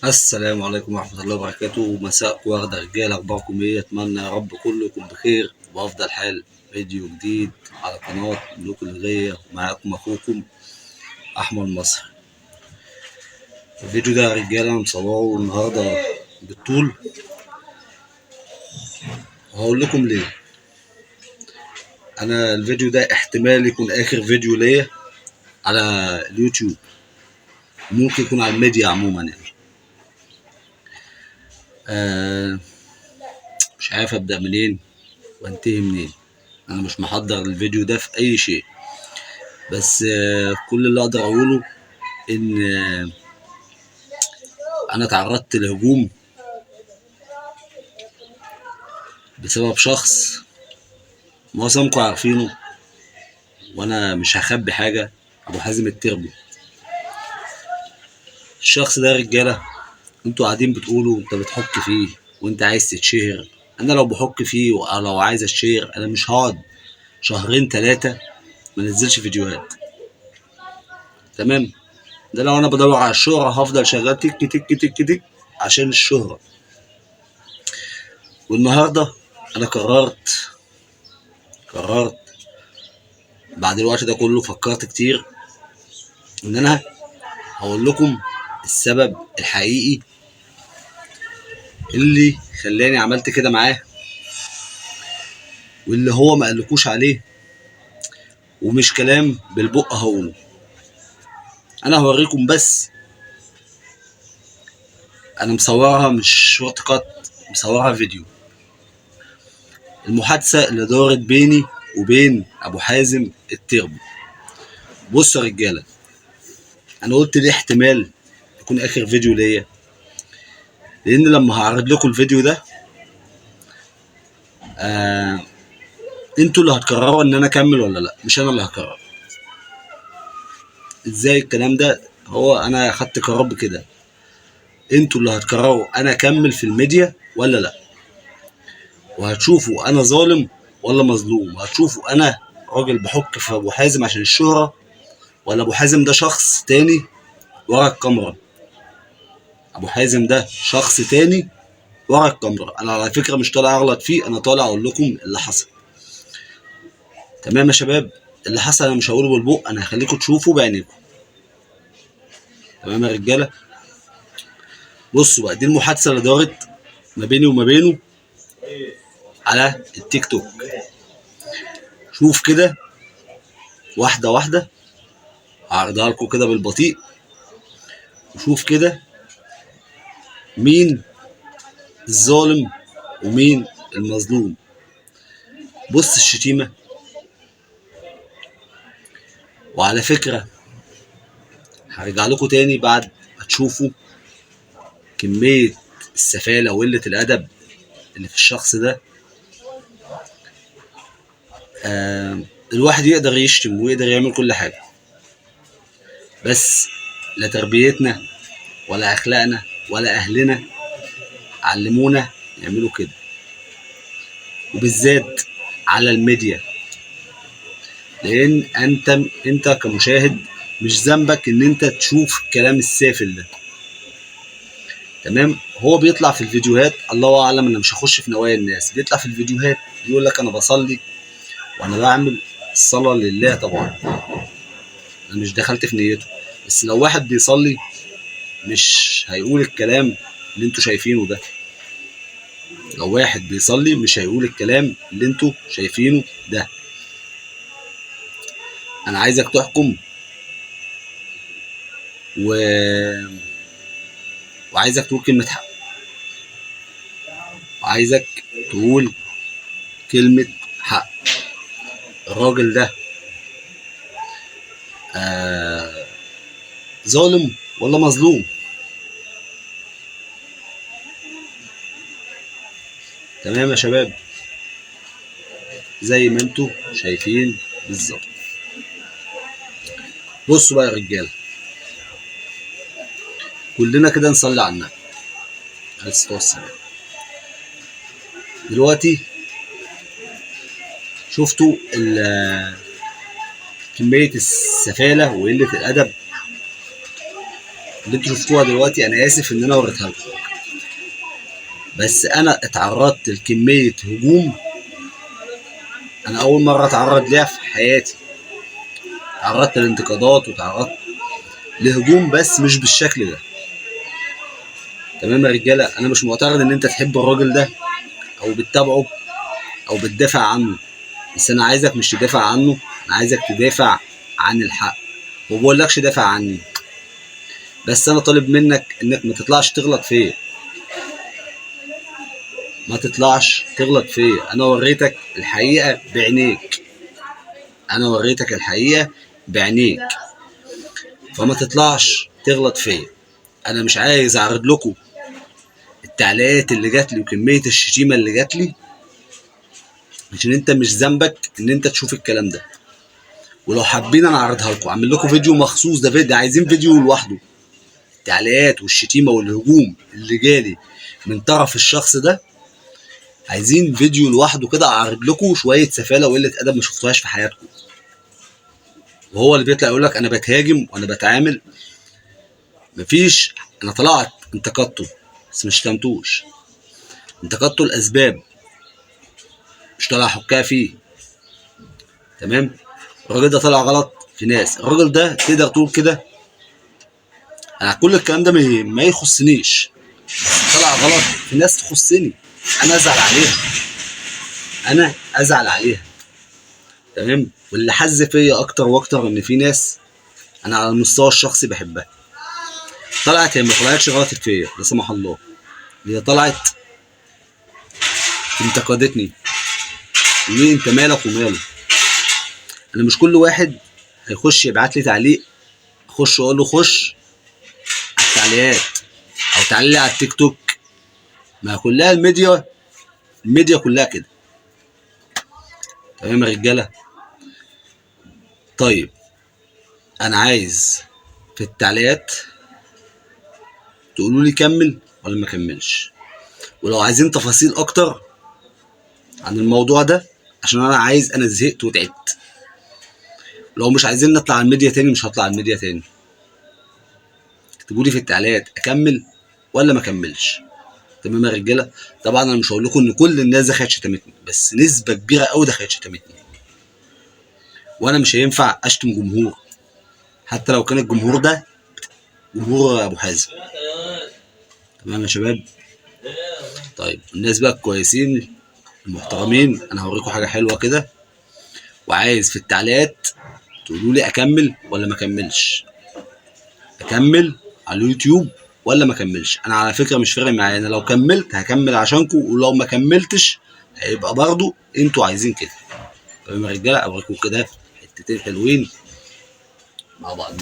السلام عليكم ورحمة الله وبركاته. مساءكم واخدة رجالة، أخباركم إيه؟ أتمنى يا رب كله يكون بخير وبأفضل حال. فيديو جديد على قناة ملوك الغية، ومعاكم أخوكم أحمد مصر. الفيديو ده يا رجالة أنا مصوره النهاردة بالطول، وهقول لكم ليه. أنا الفيديو ده احتمال يكون آخر فيديو ليا على اليوتيوب، ممكن يكون على الميديا عموما يعني. آه مش عارف أبدأ منين وانتهي منين. أنا مش محضر الفيديو ده في أي شيء، بس كل اللي اقدر اقوله ان انا تعرضت لهجوم بسبب شخص معظمكم عارفينه، وانا مش هخبي حاجه. ابو حازم التربي. الشخص ده رجاله، انتوا قاعدين بتقولوا انت بتحك فيه وانت عايز تتشهر. انا لو بحك فيه ولو عايز اتشهر انا مش هقعد شهرين ثلاثه ما نزلش فيديوهات. تمام؟ ده لو انا بدور على الشهره هفضل شغال تك تك تك تك عشان الشهره. والنهارده انا قررت بعد الوقت ده كله، فكرت كتير ان انا هقول لكم السبب الحقيقي اللي خلاني عملت كده معاه، واللي هو ما قالكوش عليه، ومش كلام بالبق هقوله. انا هوريكم بس. انا مصورها مش شورت كات، مصورها فيديو. المحادثة اللي دارت بيني وبين ابو حازم التربي. بصوا يا رجالة، انا قلت ليه احتمال يكون اخر فيديو ليا، لان لما هعرض لكم الفيديو ده آه انتوا اللي هتقرروا ان انا اكمل ولا لا، مش انا اللي هقرر. ازاي الكلام ده؟ هو انا خدت قرار بكده، انتوا اللي هتقرروا انا اكمل في الميديا ولا لا. وهتشوفوا انا ظالم ولا مظلوم، وهتشوفوا انا راجل بحك في ابو حازم عشان الشهرة، ولا ابو حازم ده شخص تاني ورا الكاميرا. ابو حازم ده شخص تاني ورا الكاميرا. انا على فكرة مش طالع اغلط فيه، انا طالع اقول لكم اللي حصل. تمام يا شباب؟ اللي حصل انا مش هقوله بالبق، انا هخليكم تشوفوا بعينيكم. تمام يا رجالة؟ بصوا بقى، دي المحادثة اللي دارت ما بيني وما بينه على التيك توك. شوف كده واحدة واحدة، هعرضها لكم كده بالبطيء، وشوف كده مين الظالم ومين المظلوم. بص الشتيمة. وعلى فكرة هرجع لكم تاني بعد ما تشوفوا كمية السفالة وقلة الأدب اللي في الشخص ده. الواحد يقدر يشتم ويقدر يعمل كل حاجة، بس لا تربيتنا ولا أخلاقنا ولا أهلنا علمونا يعملوا كده، وبالذات على الميديا. لأن أنت كمشاهد مش ذنبك إن أنت تشوف الكلام السافل ده. تمام؟ هو بيطلع في الفيديوهات، الله اعلم، انا مش هخش في نوايا الناس. بيطلع في الفيديوهات يقول لك انا بصلي وانا بعمل الصلاه لله. طبعا انا مش دخلت في نيته، بس لو واحد بيصلي مش هيقول الكلام اللي انتوا شايفينه ده. لو واحد بيصلي مش هيقول الكلام اللي انتوا شايفينه ده. انا عايزك تحكم و... وعايزك تقول كلمه حق، وعايزك تقول كلمه حق. الراجل ده ظالم ولا مظلوم؟ تمام يا شباب؟ زي ما انتوا شايفين بالظبط. بصوا بقى يا رجاله، كلنا كده نصلي على النبي عليه الصلاه والسلام. دلوقتي شفتوا كميه السفاله وقله الادب اللي انتوا شفتوها دلوقتي انا اسف ان انا وريتها لكم، بس انا اتعرضت لكميه هجوم انا اول مره اتعرض ليها في حياتي. تعرضت لانتقادات وتعرضت لهجوم، بس مش بالشكل ده. تمام يا رجاله، انا مش معترض ان انت تحب الراجل ده او بتتابعه او بتدافع عنه، بس انا عايزك مش تدافع عنه، انا عايزك تدافع عن الحق. وبقولكش دافع عني، بس انا طالب منك انك ما تطلعش تغلط فيا، ما تطلعش تغلط فيا. انا وريتك الحقيقه بعينيك، انا وريتك الحقيقه بعينيك، فما تطلعش تغلط فيا. انا مش عايز اعرض لكم التعليقات اللي جات لي وكميه الشتيمه اللي جات لي، عشان انت مش ذنبك ان انت تشوف الكلام ده. ولو حابين انا اعرضها لكم، اعمل لكم فيديو مخصوص، ده فيديو عايزين فيديو لوحده. التعليقات والشتيمه والهجوم اللي جالي من طرف الشخص ده، عايزين فيديو لوحده كده اعرض لكم شويه سفاله وقله ادب ما شفتوهاش في حياتكم. وهو اللي بيطلع يقول لك انا بتهاجم وانا بتعامل، مفيش. انا طلعت انتقدته بس مش شتمتوش، انتقدته الاسباب، مش طالع احكها فيه. تمام. الراجل ده طلع غلط في ناس، الراجل ده تقدر تقول كده انا كل الكلام ده ما يخصنيش، بس طلع غلط في ناس تخصني، انا ازعل عليها، انا ازعل عليها. تمام. واللي حز فيا اكتر واكتر ان في ناس انا على المستوى الشخصي بحبها، طلعت هي ما طلعتش غلطت فيا لا سمح الله، هي طلعت انتقدتني. ليه انت مالك وماله؟ انا مش كل واحد هيخش يبعت لي تعليق اخش اقول له خش على التعليقات او تعليق لي على التيك توك. ما كلها الميديا، الميديا كلها كده. تمام يا رجاله. طيب انا عايز في التعليقات تقولوا لي كمل ولا ما كملش، ولو عايزين تفاصيل اكتر عن الموضوع ده، عشان انا عايز، انا زهقت وتعبت. لو مش عايزين نطلع على الميديا تاني مش هطلع على الميديا تاني. اكتبوا لي في التعليقات اكمل ولا ما اكملش. تمام يا رجاله. طبعا انا مش هقول لكم ان كل الناس دخلت شتمتني، بس نسبه كبيره قوي دخلت شتمتني، وانا مش هينفع اشتم جمهور حتى لو كان الجمهور ده جمهور ابو حازم. تمام يا شباب. طيب الناس بقى الكويسين المحترمين، انا هوريكم حاجه حلوه كده، وعايز في التعليقات تقولوا لي اكمل ولا ما اكملش، اكمل على اليوتيوب ولا ما اكملش. انا على فكره مش فارق معايا، انا لو كملت هكمل عشانكم، ولو ما كملتش هيبقى برضو انتوا عايزين كده. تمام يا رجاله. اوريكم كده حتتين حلوين مع بعض.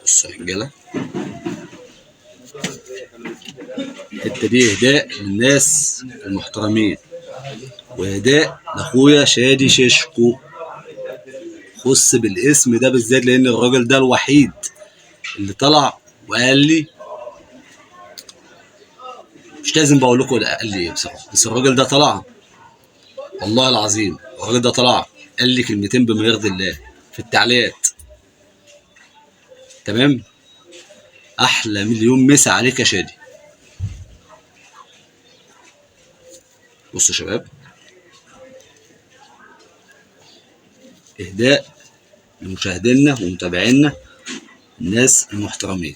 بصوا يا رجاله، الحته دي اهداء للناس المحترمين، واهداء لاخويا شادي ششكو، خص بالاسم ده بالذات لان الراجل ده الوحيد اللي طلع وقال لي، مش لازم بقول لكم قال لي ايه بصراحه، بس الراجل ده طلع والله العظيم، الراجل ده طلع قال لي كلمتين بما يرضي الله في التعليقات. تمام. احلى مليون مسا عليك يا شادي. بصوا يا شباب، اهداء لمشاهدينا ومتابعينا الناس المحترمين.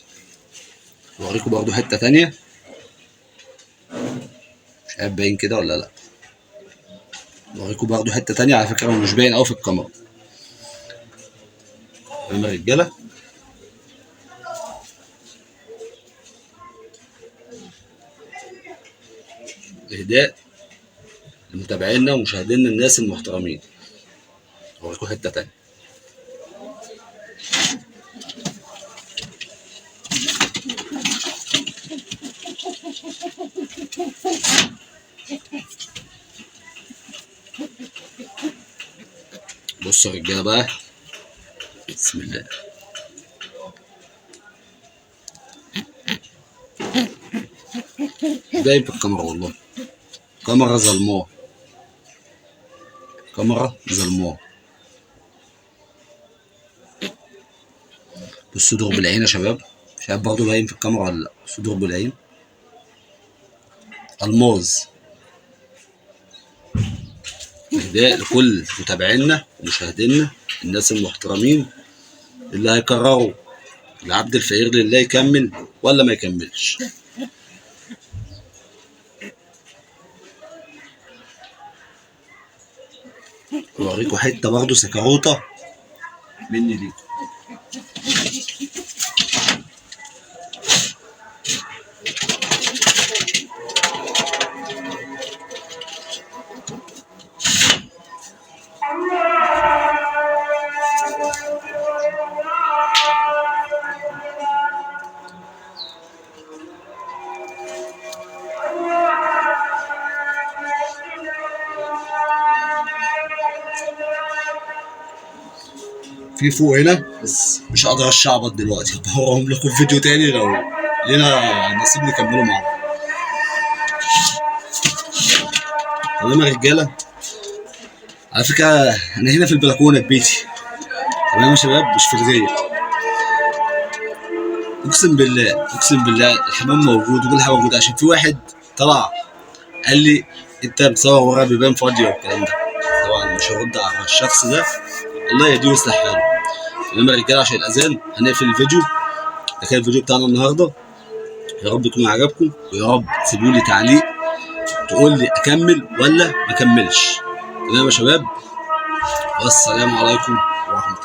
اوريكم برضو حته تانية، مش عارف باين كده ولا لا. اوريكم برضو حته تانية، على فكره هو مش باين قوي في الكاميرا. تمام يا رجاله. اهداء لمتابعينا ومشاهدينا الناس المحترمين. اوريكم حته تانية. بصوا يا رجاله بقى، بسم الله. باين في الكاميرا والله. كاميرا ظلماه، كاميرا ظلماه. بصوا دور بالعين يا شباب، مش عارف برضه باين في الكاميرا ولا لا. بصوا دور بالعين، الماظ. اهداء لكل متابعينا ومشاهدينا الناس المحترمين اللي هيقرروا العبد الفقير لله يكمل ولا ما يكملش. اوريكم حته برضه سكروطه مني ليكم. في فوق هنا بس مش قادر اشعبط دلوقتي، بوريهم لكم في فيديو تاني لو لينا نصيب نكمله معاكم. تمام يا رجاله، على فكره انا هنا في البلكونه في بيتي. تمام يا شباب، مش في الغية. اقسم بالله اقسم بالله الحمام موجود وكل حاجه موجوده، عشان في واحد طلع قال لي انت بتصور ورا بيبان فاضيه والكلام ده. طبعا مش هرد على الشخص ده، الله يهديه ويصلح حاله. تمام يا رجاله، عشان الاذان هنقفل الفيديو. ده كان الفيديو بتاعنا النهارده، يا رب يكون عجبكم، ويا رب تسيبوا لي تعليق تقول لي اكمل ولا ما اكملش. تمام يا شباب، والسلام عليكم ورحمه الله.